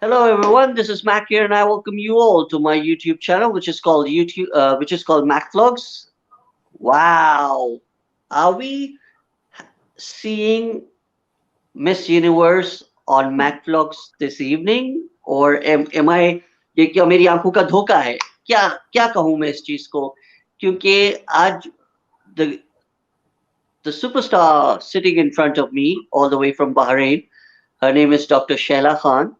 Hello everyone, this is Mac here and I welcome you all to my YouTube channel which is called Mac Vlogs. Wow. Are we seeing Miss Universe on Mac Vlogs this evening or am I ये क्या मेरी आंखों का धोखा है क्या क्या कहूँ मैं इस चीज को क्योंकि आज the the superstar sitting in front of me all the way from Bahrain, her name is Dr. Shailla Khan.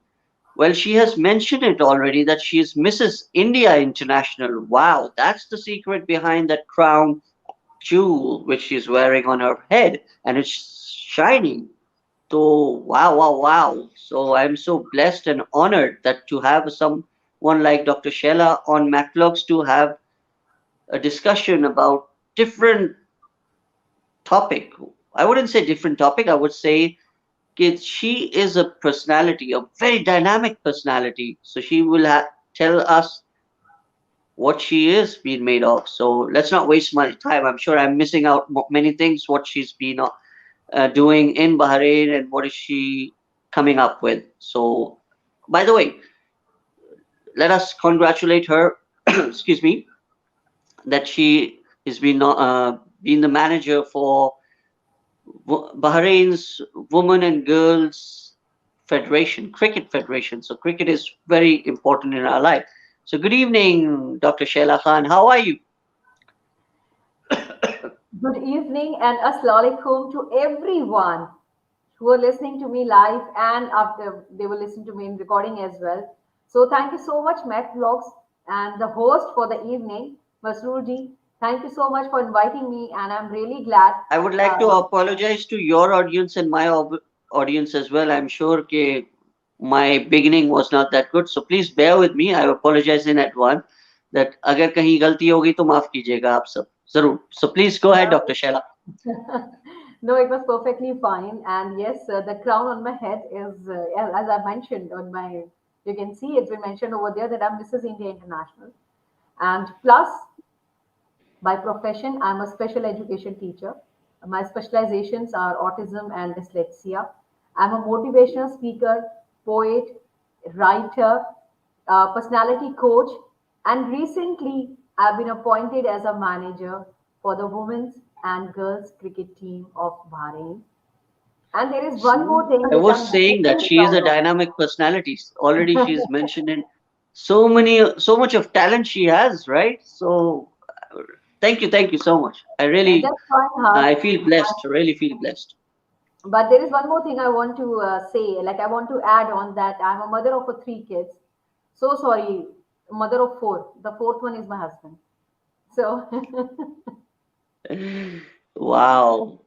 Well, she has mentioned it already that she is Mrs. India International. Wow, that's the secret behind that crown jewel which she's wearing on her head, and it's shining. So, wow, wow, wow. So, I'm so blessed and honored that to have someone like Dr. Shella on MacVlogs to have a discussion about different topic. I wouldn't say different topic, I would say she is a personality, a very dynamic personality. So she will tell us what she is being made of. So let's not waste my time. I'm sure I'm missing out many things. What she's been doing in Bahrain and what is she coming up with. So, by the way, let us congratulate her. Excuse me, that she has been the manager for Bahrain's Women and Girls Federation, Cricket Federation. So cricket is very important in our life. So good evening, Dr. Shaila Khan. How are you? Good evening and assalamu alaikum to everyone who are listening to me live and after they will listen to me in recording as well. So thank you so much, Mac Vlogs, and the host for the evening, Masroor ji. Thank you so much for inviting me, and I'm really glad. I would like to Uh, apologize to your audience and my audience as well. I'm sure that my beginning was not that good, so please bear with me. I apologize in advance that अगर कहीं गलती होगी तो माफ कीजिएगा आप सब जरूर. So please go ahead, Dr. Shaila. no, it was perfectly fine. And yes, the crown on my head is, as I mentioned on my, you can see it's been mentioned over there that I'm Mrs. India International. And plus, by profession, I'm a special education teacher. My specializations are autism and dyslexia. I'm a motivational speaker, poet, writer, personality coach, and recently I've been appointed as a manager for the women's and girls cricket team of Bahrain. And there is one more thing I which was I'm saying that really she is proud a of. dynamic personality. Already she's mentioned in so much of talent she has, right? So thank you so much. That's fine, I Harsh. feel blessed, really feel blessed. But there is one more thing I want to say. Like I want to add on that I'm a mother of three kids. So sorry, mother of four. The fourth one is my husband. So Wow.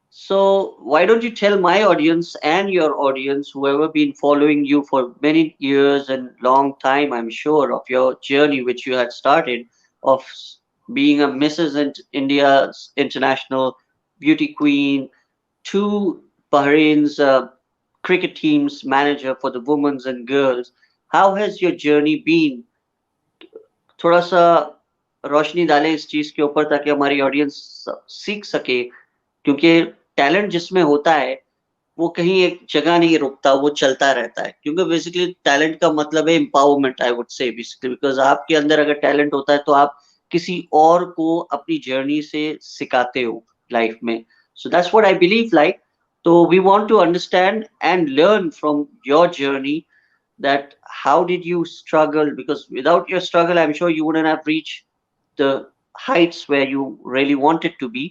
So why don't you tell my audience and your audience, whoever been following you for many years and long time, I'm sure, of your journey which you had started of being a Mrs. India's International Beauty Queen to Bahrain's cricket team's manager for the women's and girls. How has your journey been? थोड़ा सा रोशनी डालें इस चीज के ऊपर ताकि हमारी audience सीख सके क्योंकि टैलेंट जिसमें होता है वो कहीं एक जगह नहीं रुकता वो चलता रहता है क्योंकि बेसिकली टैलेंट का मतलब है empowerment I would say basically because आपके अंदर अगर टैलेंट होता है तो आप किसी और को अपनी जर्नी से सिखाते हो लाइफ में so that's what I believe like तो we want to understand and learn from your journey that how did you struggle because without your struggle I'm sure you wouldn't have reached the heights where you really wanted to be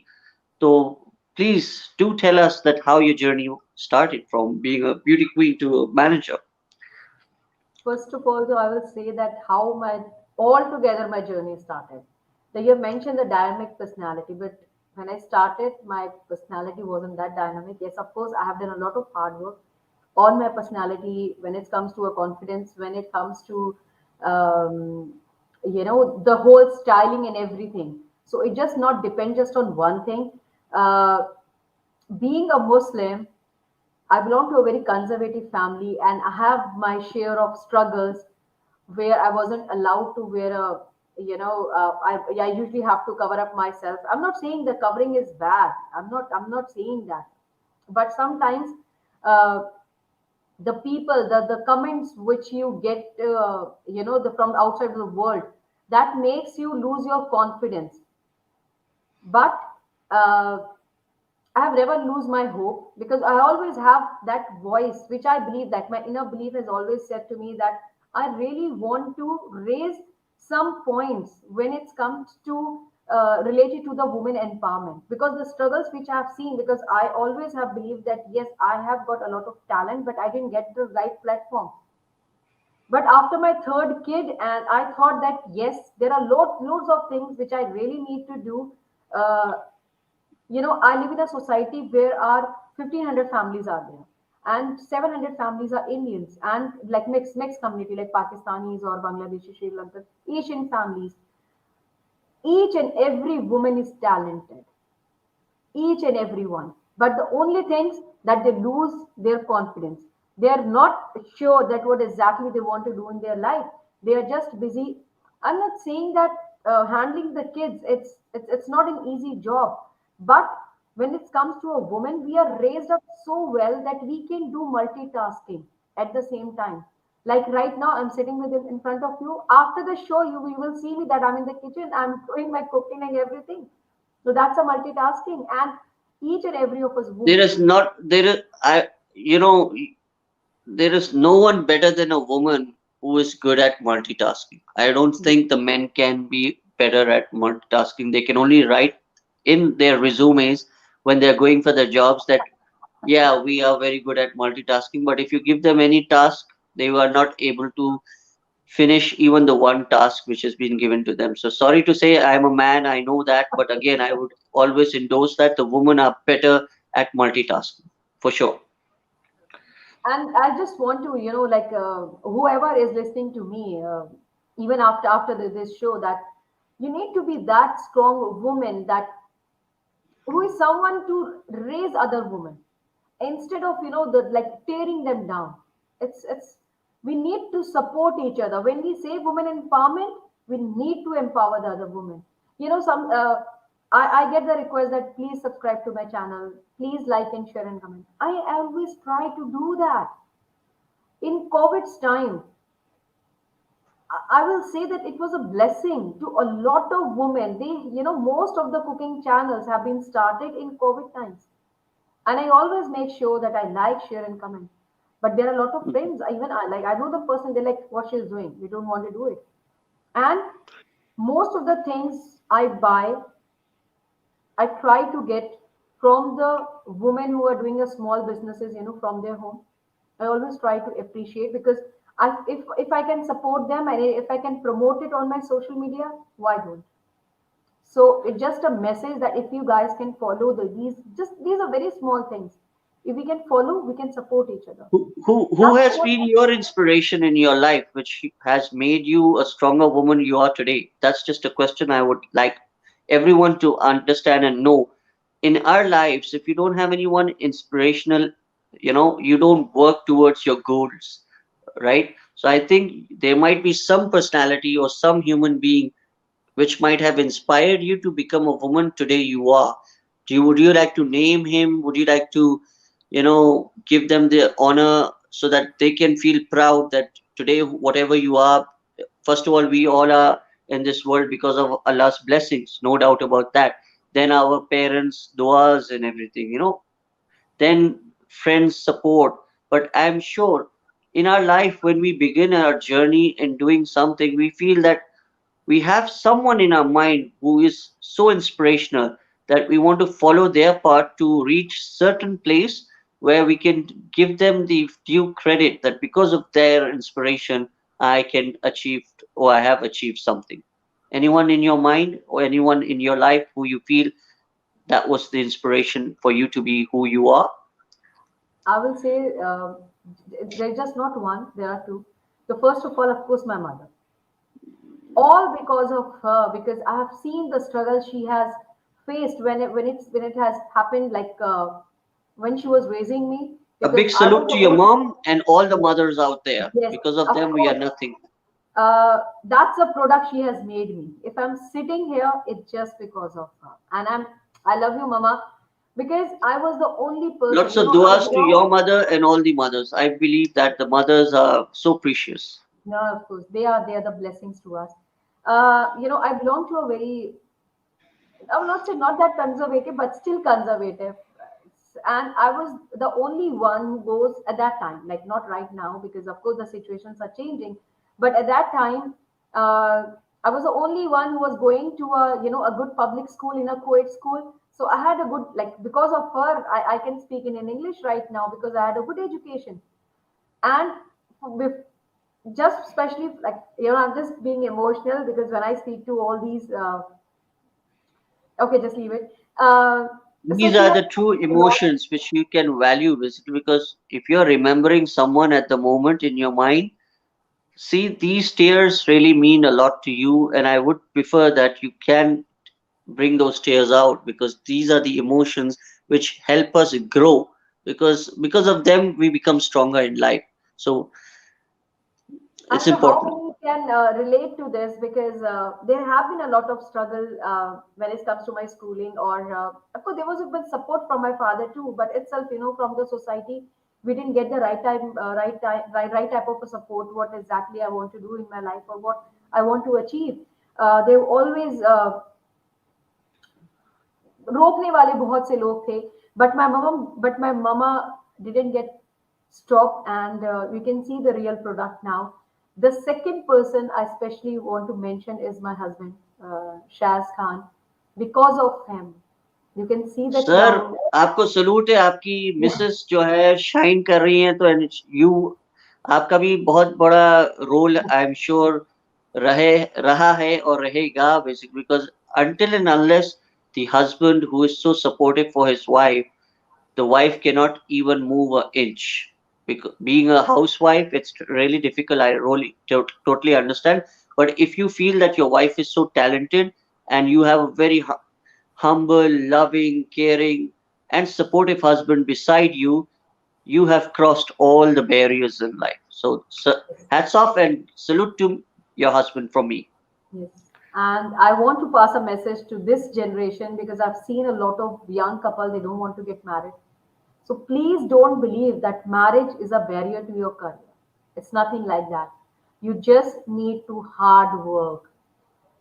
so please do tell us that how your journey started from being a beauty queen to a manager. first of all, though, I will say that how my altogether my journey started. So you mentioned the dynamic personality, but when I started, my personality wasn't that dynamic. Yes, of course, I have done a lot of hard work on my personality when it comes to a confidence, when it comes to um, the whole styling and everything. So it just not depend just on one thing. Uh, Being a Muslim, I belong to a very conservative family, and I have my share of struggles where I wasn't allowed to wear a, I usually have to cover up myself. I'm not saying the covering is bad. I'm not saying that. But sometimes uh, the people, the comments which you get, from outside of the world, that makes you lose your confidence. But uh, I have never lose my hope, because I always have that voice, which I believe that my inner belief has always said to me that I really want to raise some points when it comes to related to the women empowerment, because the struggles which I have seen, because I always have believed that yes, I have got a lot of talent, but I didn't get the right platform. But after my third kid, and I thought that yes, there are loads of things which I really need to do. Uh, I live in a society where our 1,500 families are there, and 700 families are Indians, and like mixed community like Pakistanis or Bangladeshi, Sri Lankan, Asian families. Each and every woman is talented, each and every one. But the only things that they lose their confidence. They are not sure that what exactly they want to do in their life. They are just busy. I'm not saying that handling the kids, it's not an easy job. But when it comes to a woman, we are raised up so well that we can do multitasking at the same time. Like right now, I'm sitting with in front of you. After the show, you will see me that I'm in the kitchen. I'm doing my cooking and everything. So that's a multitasking, and each and every of us There women. is not there is I you know there is no one better than a woman who is good at multitasking. I don't think the men can be better at multitasking. They can only write in their resumes when they're going for the jobs that, yeah, we are very good at multitasking, but if you give them any task, they are not able to finish even the one task which has been given to them. So sorry to say, I'm a man, I know that, but again, I would always endorse that the women are better at multitasking, for sure. And I just want to, like whoever is listening to me, even after this show, that you need to be that strong woman, that who is someone to raise other women instead of the like tearing them down. It's We need to support each other. When we say women empowerment, we need to empower the other women. Some I get the request that please subscribe to my channel, please like and share and comment. I always try to do that. In COVID's time, I will say that it was a blessing to a lot of women. Most of the cooking channels have been started in COVID times. And I always make sure that I like, share, and comment. But there are a lot of friends, even I know the person, they like what she's doing. We don't want to do it. And most of the things I buy, I try to get from the women who are doing a small businesses, from their home. I always try to appreciate, because if I can support them and if I can promote it on my social media, why don't? So it's just a message that if you guys can follow these are very small things. If we can follow, we can support each other. Who That's has what. been your inspiration in your life, which has made you a stronger woman you are today? That's just a question I would like everyone to understand and know. In our lives, if you don't have anyone inspirational, you don't work towards your goals, right? So I think there might be some personality or some human being which might have inspired you to become a woman today you are. Would you like to name him? Would you like to, give them the honor so that they can feel proud that today, whatever you are, first of all, we all are in this world because of Allah's blessings, no doubt about that. Then our parents, duas and everything, then friends support. But I'm sure in our life, when we begin our journey in doing something, we feel that we have someone in our mind who is so inspirational that we want to follow their path to reach certain place where we can give them the due credit that because of their inspiration I can achieve or I have achieved something. Anyone in your mind or anyone in your life who you feel that was the inspiration for you to be who you are? I will say there's just not one. There are two. The first of all, of course, my mother. All because of her, because I have seen the struggle she has faced when it has happened, like when she was raising me, A because big I was salute to the your only. mom and all the mothers out there. Yes, Because of of them, we are course. nothing. That's a product she has made me. If I'm sitting here, it's just because of her. And I love you, Mama. because I was the only person, Lots of I duas to your belong. mother and all the mothers. I believe that the mothers are so precious. No, of course, they are the blessings to us. I belong to a very, I will not say not that conservative, but still conservative. And I was the only one who goes at that time, like not right now, because of course the situations are changing. But at that time, I was the only one who was going to a good public school in a co-ed school. So I had a good, like, because of her, I can speak in an English right now because I had a good education. And with, just especially like, I'm just being emotional because when I speak to all these, okay, just leave it. So These she are has the true a lot. emotions which you can value basically, because if you're remembering someone at the moment in your mind, see, these tears really mean a lot to you, and I would prefer that you can bring those tears out, because these are the emotions which help us grow, because of them we become stronger in life. So it's And so, how important. we can relate to this? Because there have been a lot of struggle when it comes to my schooling, or of course, there was a bit support from my father too. But itself, from the society, we didn't get the right type of a support. What exactly I want to do in my life, or what I want to achieve. They always रोकने वाले बहुत से लोग थे, but my mama didn't get stopped, and we can see the real product now. The second person I especially want to mention is my husband, Shaz Khan. Because of him, you can see that sir, now. आपको salute है, आपकी Mrs जो है shine कर रही हैं, तो you आपका भी बहुत बड़ा रोल आई एम श्योर रहे रहा है और रहेगा, basically because until and unless the husband who is so supportive for his wife, the wife cannot even move an inch. Because being a housewife, it's really difficult. I really totally understand. But if you feel that your wife is so talented and you have a very humble, loving, caring, and supportive husband beside you, you have crossed all the barriers in life. So hats off and salute to your husband from me. Yes. And I want to pass a message to this generation because I've seen a lot of young couple, they don't want to get married. So please don't believe that marriage is a barrier to your career. It's nothing like that. You just need to hard work.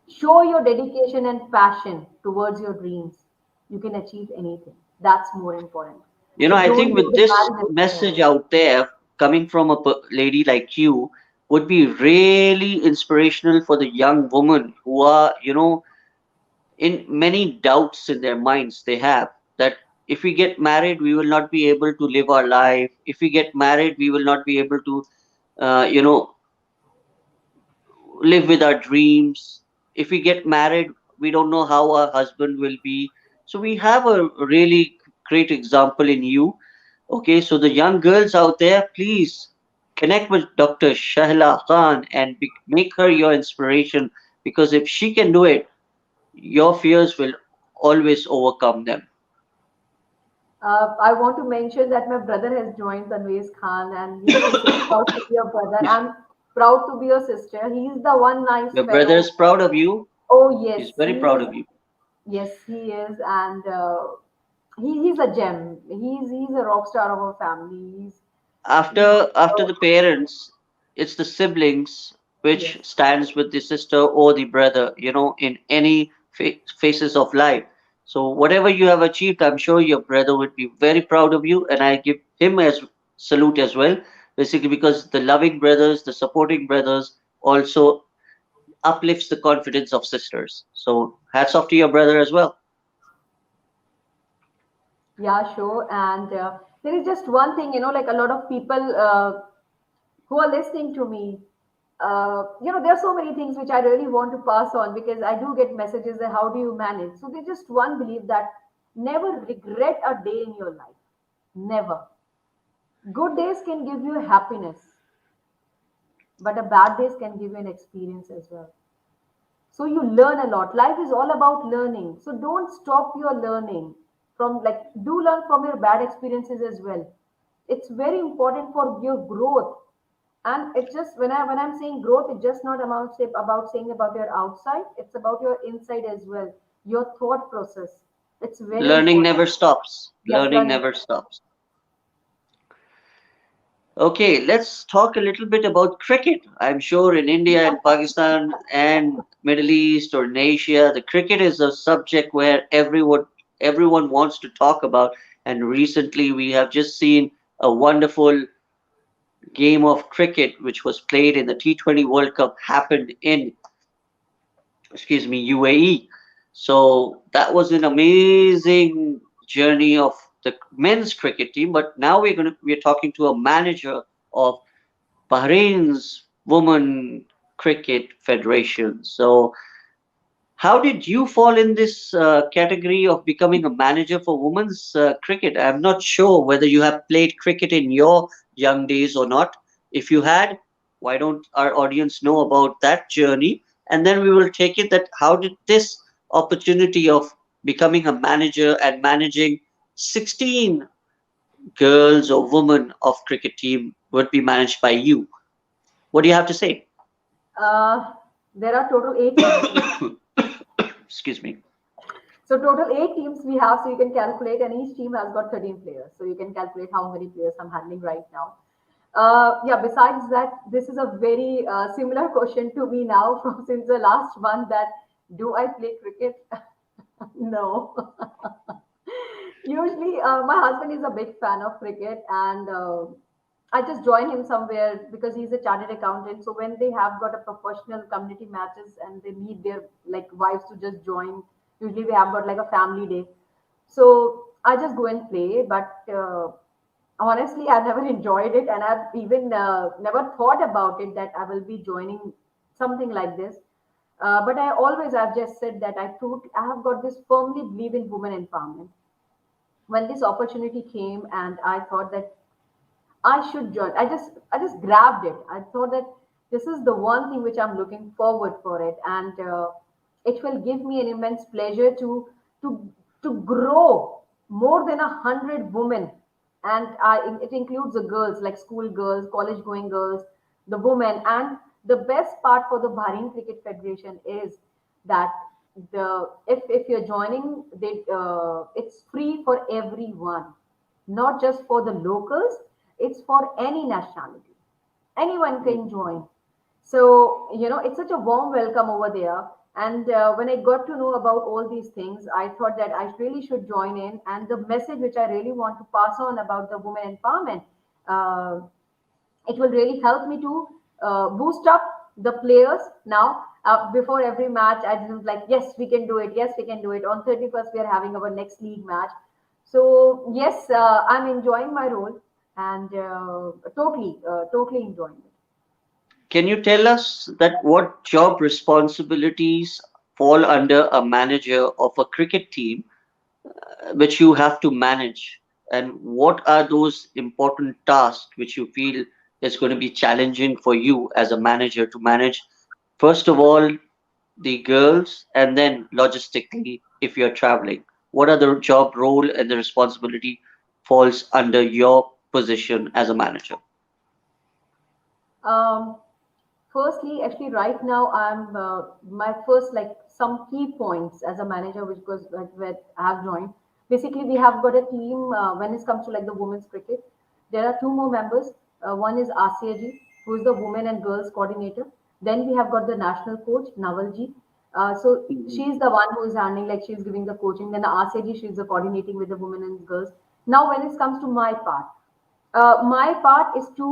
Show your dedication and passion towards your dreams. You can achieve anything. That's more important. So I don't think make with the this marriage as a message barrier. out there coming from a lady like you would be really inspirational for the young women who are, in many doubts in their minds they have that if we get married, we will not be able to live our life. If we get married, we will not be able to, uh, you know, live with our dreams. If we get married, we don't know how our husband will be. So we have a really great example in you. Okay, so the young girls out there, please connect with Dr. Shailla Khan and make her your inspiration, because if she can do it, your fears will always overcome them. I want to mention that my brother has joined Tanveez Khan, and he says he's proud to be your brother. I'm proud to be your sister. He's the one nice Your brother fellow. is proud of you. Oh He's yes, very he proud is. of you. Yes, he is, and he's a gem. He's a rock star of our family. He's After the parents, it's the siblings which yes. stands with the sister or the brother, in any phases of life. So whatever you have achieved, I'm sure your brother would be very proud of you, and I give him as salute as well, basically because the loving brothers, the supporting brothers also uplifts the confidence of sisters. So hats off to your brother as well. Yeah, sure. And there is just one thing, like a lot of people who are listening to me, there are so many things which I really want to pass on because I do get messages that how do you manage? So they just one believe that never regret a day in your life. Never. Good days can give you happiness, but a bad days can give you an experience as well. So you learn a lot. Life is all about learning. So don't stop your learning from, like, do learn from your bad experiences as well. It's very important for your growth. And it's just when I'm saying growth, it's just not about saying about your outside. It's about your inside as well. Your thought process. It's very Learning important. never stops. Yes, Learning learning. never stops. Okay, let's talk a little bit about cricket. I'm sure in India and Pakistan and Middle East or in Asia, the cricket is a subject where everyone wants to talk about. And recently, we have just seen a wonderful game of cricket which was played in the T20 World Cup happened in, excuse me, UAE. So that was an amazing journey of the men's cricket team. But now we're talking to a manager of Bahrain's Women Cricket Federation. So, how did you fall in this category of becoming a manager for women's cricket? I'm not sure whether you have played cricket in your young days or not. If you had, why don't our audience know about that journey? And then we will take it that how did this opportunity of becoming a manager and managing 16 girls or women of cricket team would be managed by you? What do you have to say? Uh, there are total 8 teams. Excuse me. So total 8 teams we have, so you can calculate, and each team has got 13 players. So you can calculate how many players I'm handling right now. Yeah. Besides that, this is a very similar question to me now from since the last one. That do I play cricket? No. Usually, my husband is a big fan of cricket, and I just join him somewhere because he's a chartered accountant. So when they have got a professional community matches and they need their like wives to just join, usually we have got like a family day. So I just go and play, but honestly, I've never enjoyed it, and I've even never thought about it that I will be joining something like this. But I've just said that I have got this firmly believe in women empowerment. When this opportunity came, and I thought that I should join. I just grabbed it. I thought that this is the one thing which I'm looking forward for it, and it will give me an immense pleasure to to grow more than 100 women, and it includes the girls like school girls, college going girls, the women, and the best part for the Bahrain Cricket Federation is that if you're joining, it's free for everyone, not just for the locals, it's for any nationality. Anyone can join. So, it's such a warm welcome over there. And when I got to know about all these things, I thought that I really should join in. And the message which I really want to pass on about the women empowerment, uh, it will really help me to boost up the players now. Before every match, I just like, yes, we can do it. Yes, we can do it. On 31st, we are having our next league match. So, yes, I'm enjoying my role, and totally enjoying it. Can you tell us that what job responsibilities fall under a manager of a cricket team which you have to manage? And what are those important tasks which you feel is going to be challenging for you as a manager to manage, first of all, the girls, and then logistically, if you're traveling? What are the job role and the responsibility falls under your position as a manager? Um, Firstly, actually, right now I'm my first like some key points as a manager, which was like where I have joined. Basically, we have got a team when it comes to like the women's cricket. There are two more members. One is Asiya ji, who is the women and girls coordinator. Then we have got the national coach Naval ji. So she Mhm. is the one who is handling, like she's giving the coaching. Then Asiya ji, she's the coordinating with the women and girls. Now, when it comes to my part is to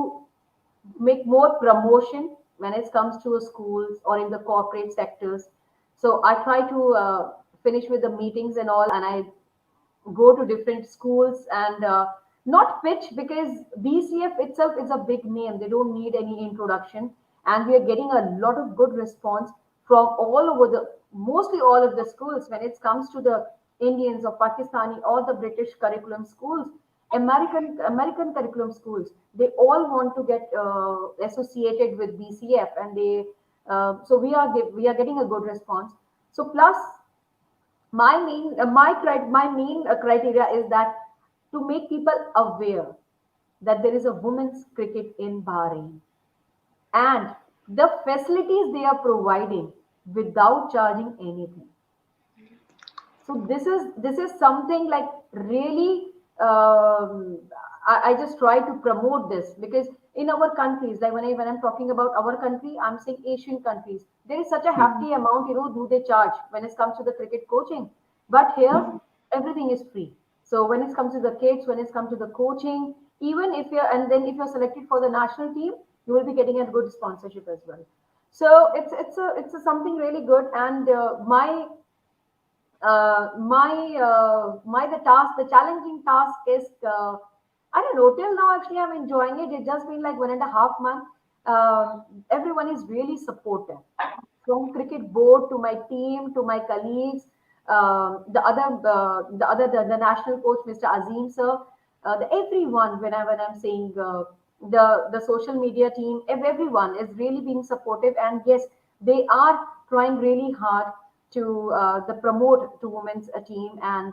make more promotion when it comes to schools or in the corporate sectors. So I try to finish with the meetings and all, and I go to different schools and not pitch, because BCF itself is a big name. They don't need any introduction, and we are getting a lot of good response from all over mostly all of the schools when it comes to the Indians or Pakistani or the British curriculum schools, American curriculum schools. They all want to get associated with BCF, and so we are getting a good response. So plus my main criteria is that to make people aware that there is a women's cricket in Bahrain, and the facilities they are providing without charging anything. So this is something like really, um, I just try to promote this because in our countries, like when I'm talking about our country, I'm saying Asian countries, there is such a Mhm. hefty amount, do they charge when it comes to the cricket coaching. But here Mhm. everything is free. So when it comes to the kids, when it comes to the coaching, even if you're, and then if you're selected for the national team, you will be getting a good sponsorship as well. So it's a something really good. And my the task, the challenging task is, I don't know, till now actually I'm enjoying it. It's just been like 1.5 months. Everyone is really supportive, from cricket board to my team to my colleagues, the national coach, Mr. Azim sir, everyone. When I'm saying, the social media team, everyone is really being supportive, and yes, they are trying really hard to the promote to women's team. And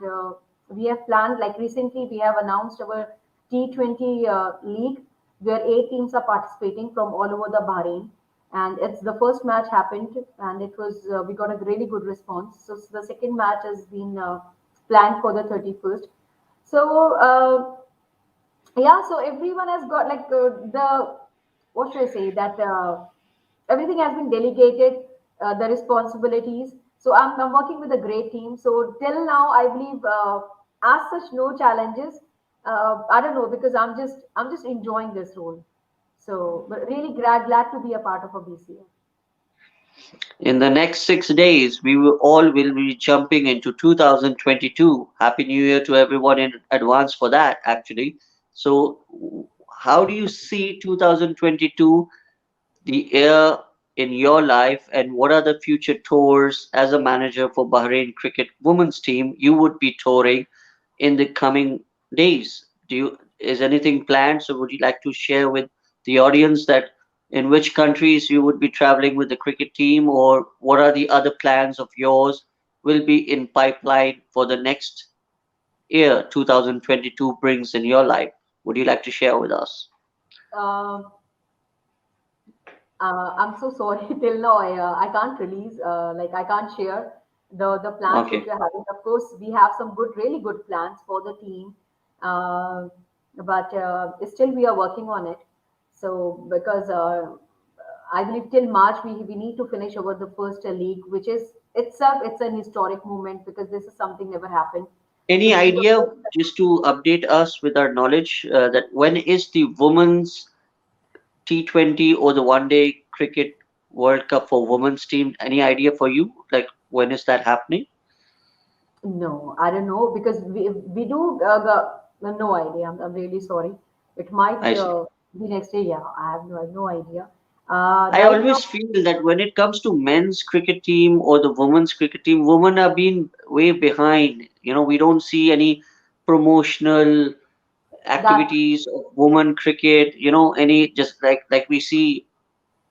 we have planned, like recently we have announced our T20 league, where 8 teams are participating from all over the Bahrain. And it's the first match happened, and it was, we got a really good response. So the second match has been planned for the 31st. So yeah, so everyone has got like, the, what should I say, that everything has been delegated, the responsibilities. So I'm working with a great team. So till now, I believe, as such, no challenges. I don't know, because I'm just enjoying this role. So but really glad to be a part of a BCA. In the next 6 days, we will be jumping into 2022. Happy New Year to everyone in advance for that, actually. So, how do you see 2022, the year in your life, and what are the future tours as a manager for Bahrain Cricket Women's Team you would be touring in the coming days? Is anything planned? So would you like to share with the audience that in which countries you would be traveling with the cricket team, or what are the other plans of yours will be in pipeline for the next year 2022 brings in your life? Would you like to share with us? Uh, I'm so sorry. Till now, I can't release, like I can't share the plans which Okay. we're having. Of course, we have some good, really good plans for the team, uh, but still we are working on it. So because I believe till March we need to finish over the first league, which is itself, it's an historic moment because this is something never happened. So Any this is the idea, first. just to update us with our knowledge, that when is the women's T20 or the one day cricket World Cup for women's team? Any idea for you? Like when is that happening? No, I don't know because we do, no idea. I'm really sorry. It might I see. be next year. Yeah, I have no idea. I Right now, always feel that when it comes to men's cricket team or the women's cricket team, women are being way behind. We don't see any promotional that activities of women cricket. Any just like we see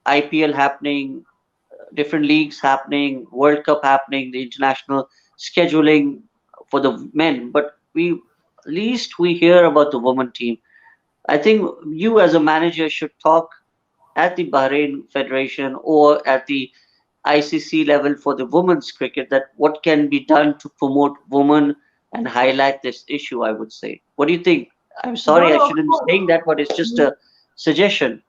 IPL happening, different leagues happening, World Cup happening, the international scheduling for the men, but least we hear about the women team. I think you as a manager should talk at the Bahrain Federation or at the ICC level for the women's cricket that what can be done to promote women and highlight this issue, I would say. What do you think? I'm no, sorry I no, of shouldn't be saying course. that, but it's just a suggestion.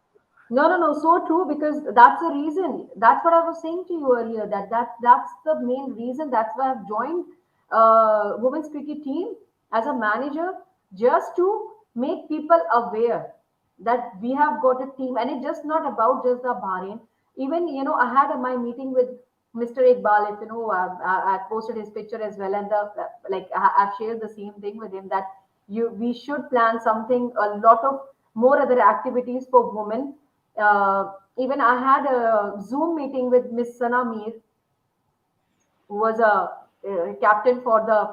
No, no, no. So true, because that's the reason. That's what I was saying to you earlier. That's the main reason. That's why I've joined women's cricket team as a manager, just to make people aware that we have got a team, and it's just not about just the Bahrain. Even I had my meeting with Mr. Iqbal. If I posted his picture as well, and I've shared the same thing with him, that we should plan something, a lot of more other activities for women. Even I had a Zoom meeting with Miss Sana Mir, who was a captain for the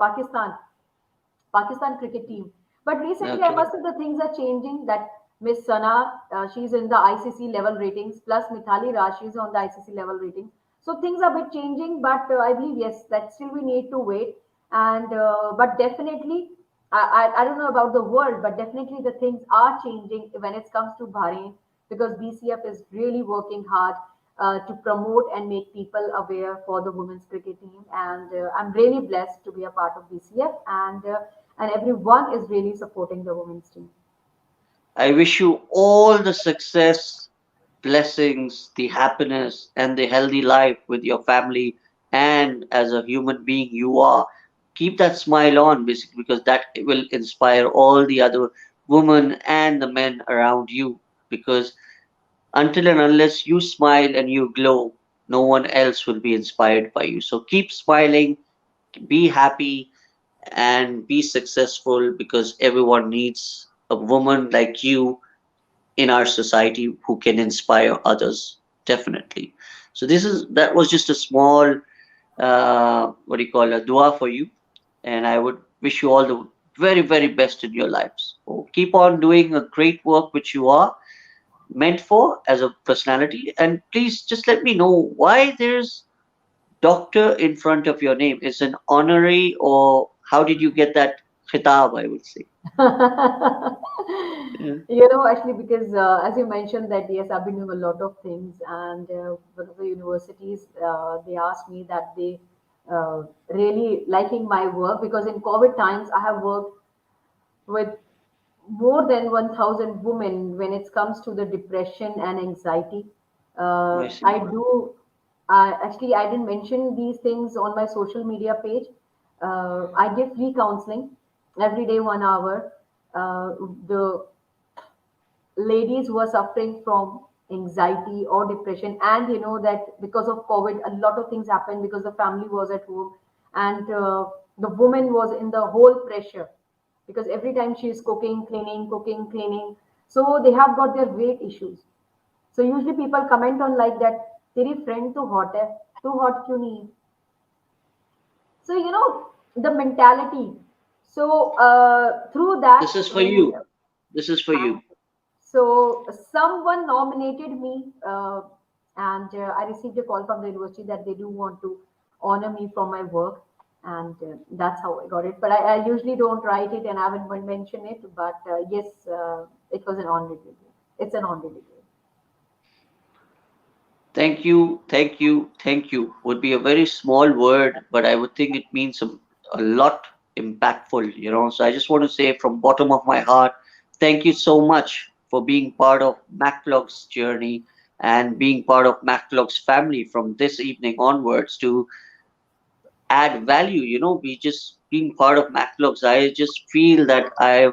Pakistan cricket team. But recently, I Okay. must say the things are changing. That Miss Sana, she's in the ICC level ratings, plus Mithali Raj, she's on the ICC level ratings. So things are a bit changing, but I believe yes, that still we need to wait. And but definitely, I don't know about the world, but definitely the things are changing when it comes to Bahrain, because BCF is really working hard. to promote and make people aware for the women's cricket team. And I'm really blessed to be a part of BCF, and everyone is really supporting the women's team. I wish you all the success, blessings, the happiness, and the healthy life with your family and as a human being you are. Keep that smile on, basically, because that will inspire all the other women and the men around you. Because until and unless you smile and you glow, no one else will be inspired by you. So keep smiling, be happy, and be successful because everyone needs a woman like you in our society who can inspire others. Definitely. So that was just a small what do you call a dua for you, and I would wish you all the very best in your lives. So keep on doing a great work which you are meant for as a personality, and please just let me know why there's doctor in front of your name. Is an honorary, or how did you get that khitab, I would say. Yeah. Actually, because as you mentioned that yes, I've been doing a lot of things, and one of the universities they asked me that they really liking my work, because in COVID times I have worked with more than 1,000 women when it comes to the depression and anxiety. I I see. do. Actually, I didn't mention these things on my social media page. I give free counseling every day, 1 hour. The ladies who are suffering from anxiety or depression, and you know that because of COVID a lot of things happened, because the family was at home, and the woman was in the whole pressure, because every time she is cooking cleaning, so they have got their weight issues. So usually people comment on like that, तेरी friend too hot है, too hot क्यों नहीं है? So the mentality. So through This that, is for when you. This is for you. so someone nominated me, and I received a call from the university that they do want to honor me from my work, and that's how I got it. But I usually don't write it and I haven't mentioned it. But yes, it was an honorary degree. It's an honorary degree. Thank you, thank you, thank you would be a very small word, but I would think it means a lot impactful. So I just want to say from bottom of my heart, thank you so much for being part of MacVlog's journey and being part of MacVlog's family from this evening onwards to add value. We just being part of MacVlogs, I just feel that I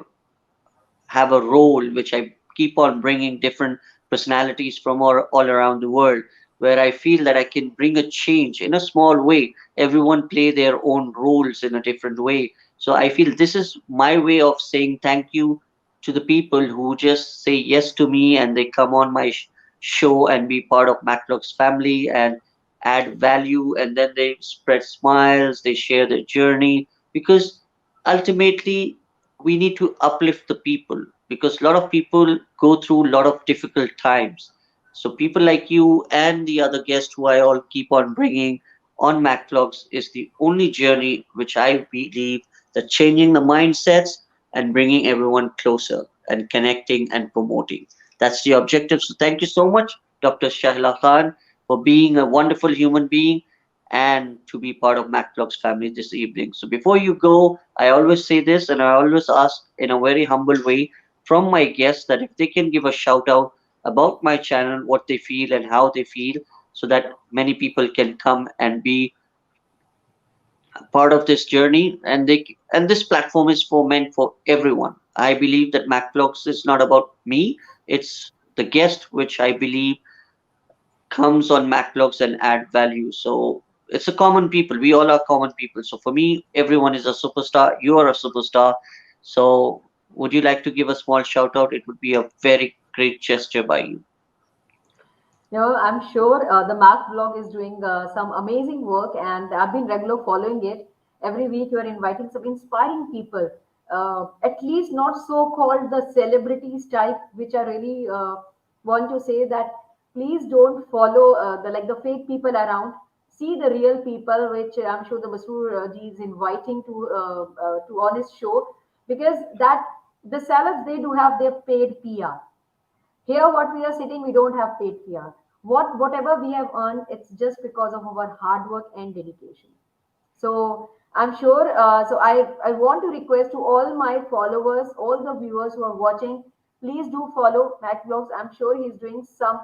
have a role which I keep on bringing different personalities from all around the world, where I feel that I can bring a change in a small way. Everyone play their own roles in a different way. So I feel this is my way of saying thank you to the people who just say yes to me and they come on my show and be part of MacLock's family and add value, and then they spread smiles, they share their journey, because ultimately we need to uplift the people, because a lot of people go through a lot of difficult times. So people like you and the other guests who I all keep on bringing on MacVlogs is the only journey which I believe that changing the mindsets and bringing everyone closer and connecting and promoting. That's the objective. So thank you so much, Dr. Shailla Khan, for being a wonderful human being and to be part of MacVlogs family this evening. So before you go, I always say this and I always ask in a very humble way from my guests that if they can give a shout out about my channel, what they feel and how they feel, so that many people can come and be part of this journey, and this platform is for meant for everyone. I believe that MacVlogs is not about me, it's the guest which I believe comes on MacVlogs and add value. So it's a common people. We all are common people. So for me, everyone is a superstar. You are a superstar. So would you like to give a small shout out? It would be a very great gesture by you. I'm sure the Mac blog is doing some amazing work, and I've been regular following it. Every week, you are inviting some inspiring people, at least not so-called the celebrities type, which I really want to say that please don't follow the fake people around. See the real people, which I'm sure the Masroor ji is inviting to on his show, because that the sellers they do have their paid PR. Here, what we are sitting, we don't have paid PR. Whatever we have earned, it's just because of our hard work and dedication. So I'm sure. So I want to request to all my followers, all the viewers who are watching, please do follow Mac Vlogs. I'm sure he's doing some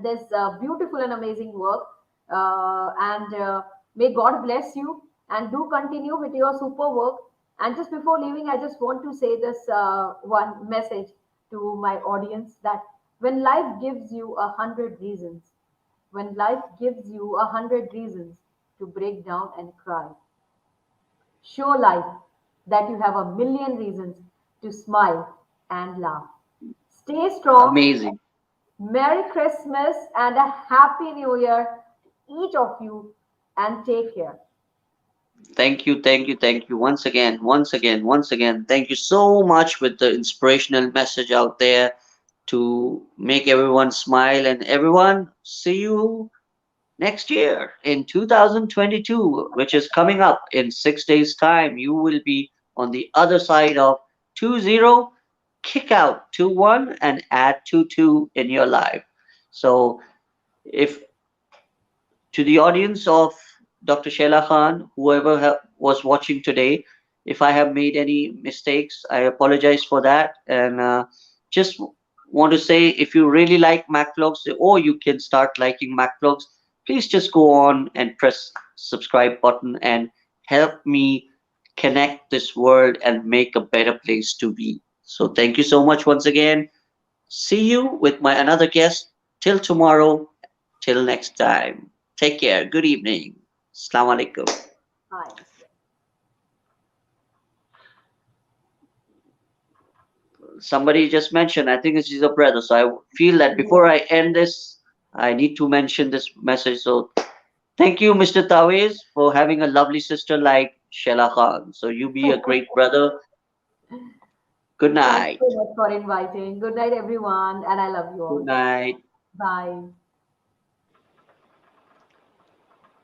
this beautiful and amazing work. And may God bless you and do continue with your super work. And just before leaving, I just want to say this one message to my audience that when life gives you 100 reasons, when life gives you 100 reasons to break down and cry, show life that you have a million reasons to smile and laugh. Stay strong. Amazing. Merry Christmas and a Happy New Year to each of you, and take care. Thank you, thank you, thank you once again, once again, once again. Thank you so much with the inspirational message out there to make everyone smile. And everyone, see you next year in 2022, which is coming up in 6 days' time. You will be on the other side of 20, kick out 21, and add 22 in your life. So, if to the audience of Dr. Shaila Khan, whoever was watching today, if I have made any mistakes, I apologize for that. And just want to say, if you really like Mac Vlogs, or you can start liking Mac Vlogs, please just go on and press subscribe button and help me connect this world and make a better place to be. So thank you so much once again. See you with my another guest. Till tomorrow. Till next time. Take care. Good evening. Assalamu alaikum. Bye. Somebody just mentioned, I think it's your brother. So I feel that before I end this, I need to mention this message. So thank you, Mr. Tawez, for having a lovely sister like Shaila Khan. So you be a great brother. Good Thanks night. so much for inviting. Good night, everyone, and I love you Good all. night. Bye.